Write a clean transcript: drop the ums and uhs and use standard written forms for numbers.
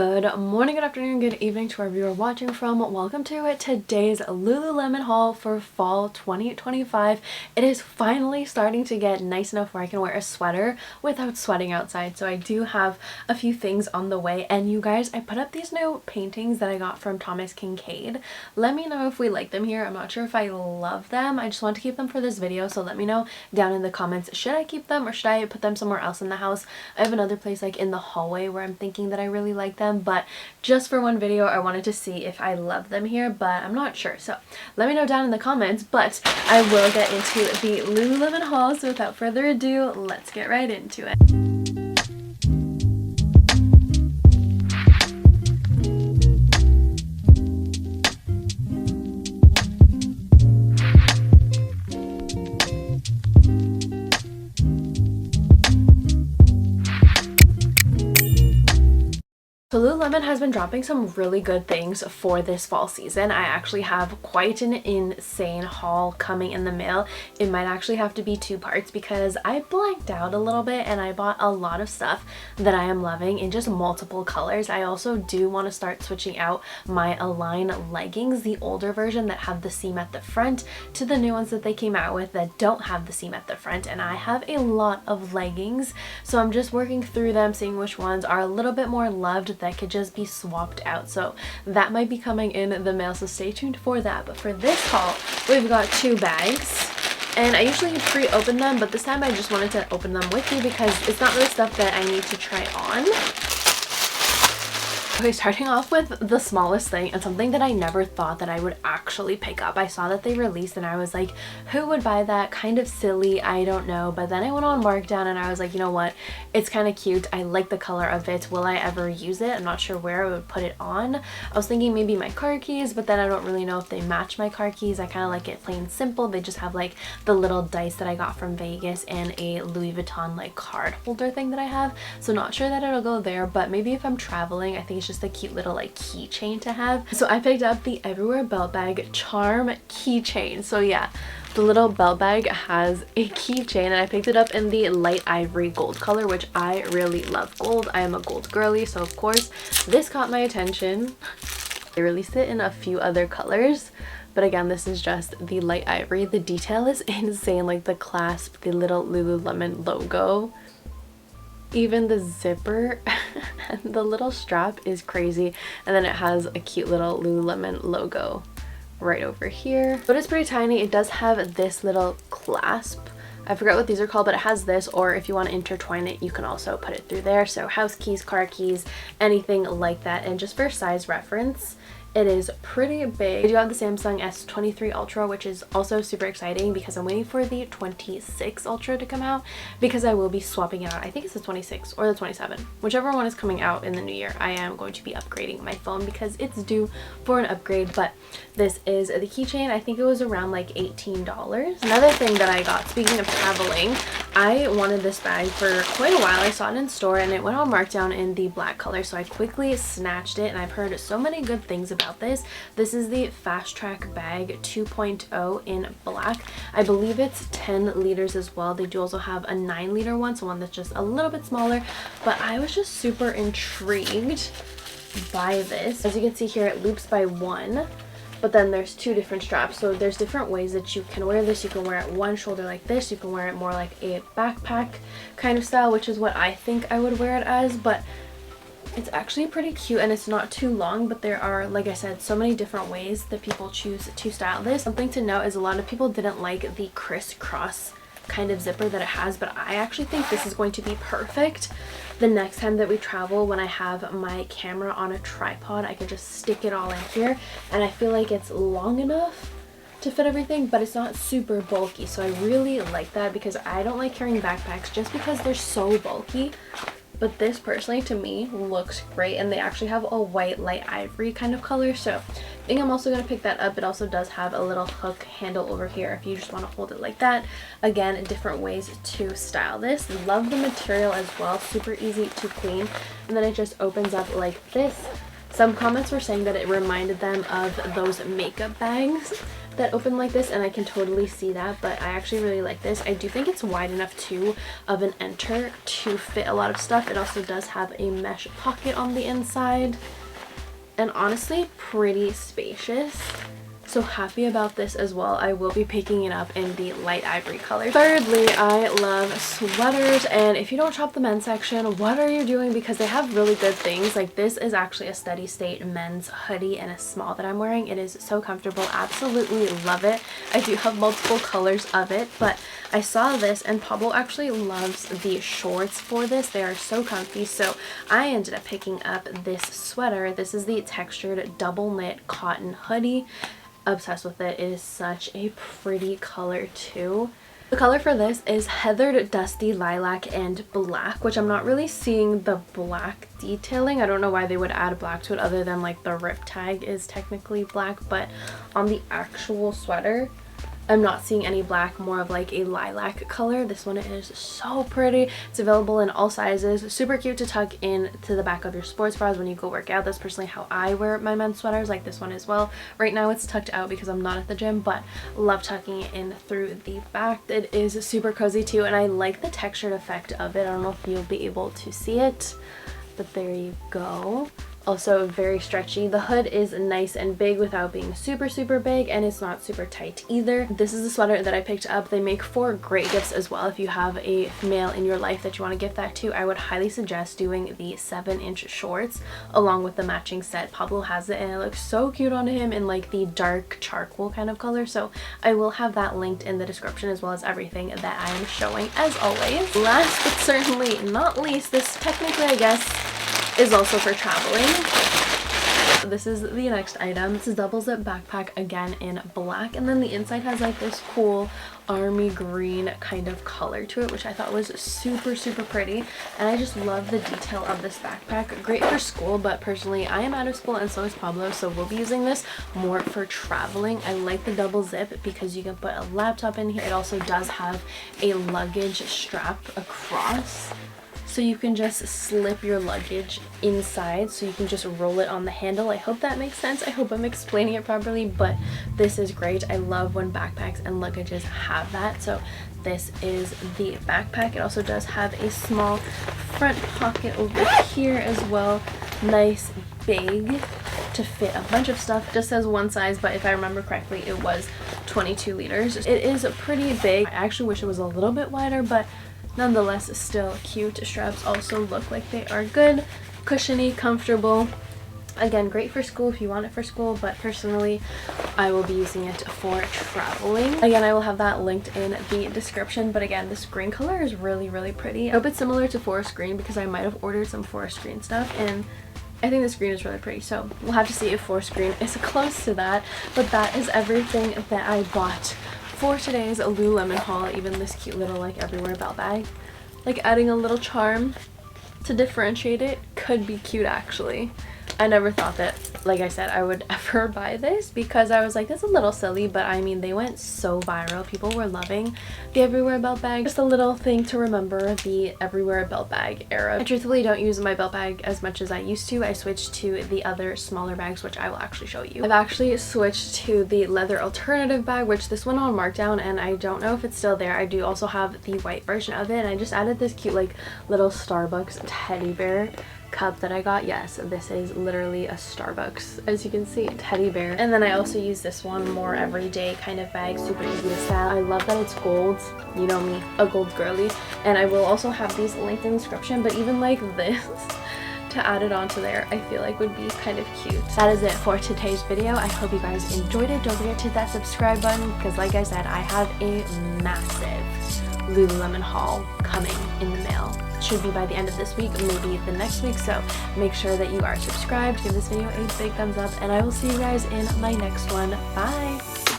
Good morning, good afternoon, good evening to wherever you are watching from. Welcome to today's Lululemon haul for fall 2025. It is finally starting to get nice enough where I can wear a sweater without sweating outside. So I do have a few things on the way. And you guys, I put up these new paintings that I got from Thomas Kincaid. Let me know if we like them here. I'm not sure if I love them. I just want to keep them for this video. So let me know down in the comments, should I keep them or should I put them somewhere else in the house? I have another place like in the hallway where I'm thinking that I really like them. But just for one video I wanted to see if I love them here, but I'm not sure, so let me know down in the comments. But I will get into the Lululemon haul, so without further ado, let's get right into it. So Lululemon has been dropping some really good things for this fall season. I actually have quite an insane haul coming in the mail. It might actually have to be two parts because I blanked out a little bit and I bought a lot of stuff that I am loving in just multiple colors. I also do want to start switching out my Align leggings, the older version that have the seam at the front, to the new ones that they came out with that don't have the seam at the front. And I have a lot of leggings, so I'm just working through them, seeing which ones are a little bit more loved that could just be swapped out. So that might be coming in the mail, so stay tuned for that. But for this haul, we've got two bags. And I usually pre-open them, but this time I just wanted to open them with you because it's not really stuff that I need to try on. Okay, starting off with the smallest thing and something that I never thought that I would actually pick up. I saw that they released and I was like, who would buy that? Kind of silly, I don't know. But then I went on Markdown and I was like, you know what? It's kind of cute. I like the color of it. Will I ever use it? I'm not sure where I would put it on. I was thinking maybe my car keys, but then I don't really know if they match my car keys. I kind of like it plain simple. They just have like the little dice that I got from Vegas and a Louis Vuitton like card holder thing that I have. So not sure that it'll go there, but maybe if I'm traveling, I think it's just a cute little like keychain to have. So I picked up the Everywhere Belt Bag Charm keychain. So yeah, the little belt bag has a keychain and I picked it up in the light ivory gold color, which I really love gold. I am a gold girly, so of course this caught my attention. They released it in a few other colors, but again, this is just the light ivory. The detail is insane, like the clasp, the little Lululemon logo, even the zipper and the little strap is crazy. And then it has a cute little Lululemon logo right over here. But it's pretty tiny. It does have this little clasp. I forgot what these are called, but it has this, or if you want to intertwine it, you can also put it through there. So house keys, car keys, anything like that. And just for size reference, it is pretty big. I do have the Samsung S23 Ultra, which is also super exciting because I'm waiting for the 26 Ultra to come out because I will be swapping it out. I think it's the 26 or the 27. Whichever one is coming out in the new year, I am going to be upgrading my phone because it's due for an upgrade. But this is the keychain. I think it was around like $18. Another thing that I got, speaking of traveling, I wanted this bag for quite a while. I saw it in store and it went on Markdown in the black color, so I quickly snatched it and I've heard so many good things about this. This is the FastTrack bag 2.0 in black. I believe it's 10 liters as well. They do also have a 9-liter one, so one that's just a little bit smaller, but I was just super intrigued by this. As you can see here, it loops by one, but then there's two different straps, so there's different ways that you can wear this. You can wear it one shoulder like this, you can wear it more like a backpack kind of style, which is what I think I would wear it as. But it's actually pretty cute and it's not too long, but there are, like I said, so many different ways that people choose to style this. Something to note is a lot of people didn't like the crisscross kind of zipper that it has, but I actually think this is going to be perfect the next time that we travel. When I have my camera on a tripod, I can just stick it all in here and I feel like it's long enough to fit everything, but it's not super bulky. So I really like that because I don't like carrying backpacks just because they're so bulky. But this personally to me looks great, and they actually have a white light ivory kind of color, so I think I'm also going to pick that up. It also does have a little hook handle over here if you just want to hold it like that. Again, different ways to style this. Love the material as well, super easy to clean, and then it just opens up like this. Some comments were saying that it reminded them of those makeup bags that open like this, and I can totally see that, but I actually really like this. I do think it's wide enough too of an enter to fit a lot of stuff. It also does have a mesh pocket on the inside, and honestly pretty spacious. So happy about this as well. I will be picking it up in the light ivory color. Thirdly, I love sweaters, and if you don't shop the men's section, what are you doing? Because they have really good things. Like this is actually a steady state men's hoodie in a small that I'm wearing. It is so comfortable. Absolutely love it. I do have multiple colors of it, but I saw this and Pablo actually loves the shorts for this. They are so comfy, so I ended up picking up this sweater. This is the textured double knit cotton hoodie. Obsessed with it. It is such a pretty color too. The color for this is heathered dusty lilac and black, which I'm not really seeing the black detailing. I don't know why they would add black to it other than like the rip tag is technically black, but on the actual sweater I'm not seeing any black, more of like a lilac color. This one is so pretty. It's available in all sizes. Super cute to tuck in to the back of your sports bras when you go work out. That's personally how I wear my men's sweaters, like this one as well. Right now it's tucked out because I'm not at the gym, but love tucking it in through the back. It is super cozy too, and I like the textured effect of it. I don't know if you'll be able to see it, but there you go. Also very stretchy. The hood is nice and big without being super big, and it's not super tight either. This is the sweater that I picked up. They make for great gifts as well. If you have a male in your life that you want to gift that to, I would highly suggest doing the 7-inch shorts along with the matching set. Pablo has it and it looks so cute on him in like the dark charcoal kind of color, so I will have that linked in the description as well as everything that I am showing as always. Last but certainly not least, this technically I guess is also for traveling. This is the next item. This is double zip backpack, again in black, and then the inside has like this cool army green kind of color to it, which I thought was super pretty, and I just love the detail of this backpack. Great for school, but personally I am out of school and so is Pablo, so we'll be using this more for traveling. I like the double zip because you can put a laptop in here. It also does have a luggage strap across, so you can just slip your luggage inside, so you can just roll it on the handle. I hope that makes sense. I hope I'm explaining it properly, but this is great. I love when backpacks and luggages have that. So this is the backpack. It also does have a small front pocket over here as well. Nice big to fit a bunch of stuff. It just says one size, but if I remember correctly it was 22 liters. It is pretty big. I actually wish it was a little bit wider, but nonetheless still cute. Straps also look like they are good, cushiony, comfortable. Again, great for school if you want it for school, but personally I will be using it for traveling. Again, I will have that linked in the description, but again, this green color is really pretty. I hope it's similar to forest green because I might have ordered some forest green stuff, and I think this green is really pretty, so we'll have to see if forest green is close to that. But that is everything that I bought for today's Lululemon haul. Even this cute little like everywhere belt bag, like adding a little charm to differentiate it, could be cute actually. I never thought that, like I said, I would ever buy this because I was like, that's a little silly, but I mean, they went so viral. People were loving the everywhere belt bag. Just a little thing to remember, the everywhere belt bag era. I truthfully don't use my belt bag as much as I used to. I switched to the other smaller bags, which I will actually show you. I've actually switched to the leather alternative bag, which this went on markdown, and I don't know if it's still there. I do also have the white version of it, and I just added this cute like little Starbucks teddy bear cup that I got. Yes, this is literally a Starbucks, as you can see, teddy bear. And then I also use this one more everyday kind of bag, super easy to style. I love that it's gold, you know me, a gold girly. And I will also have these linked in the description, but even like this to add it onto there, I feel like would be kind of cute. That is it for today's video. I hope you guys enjoyed it. Don't forget to hit that subscribe button because like I said, I have a massive Lululemon haul coming in the mail. Should be by the end of this week, maybe the next week, so make sure that you are subscribed. Give this video a big thumbs up, and I will see you guys in my next one. Bye!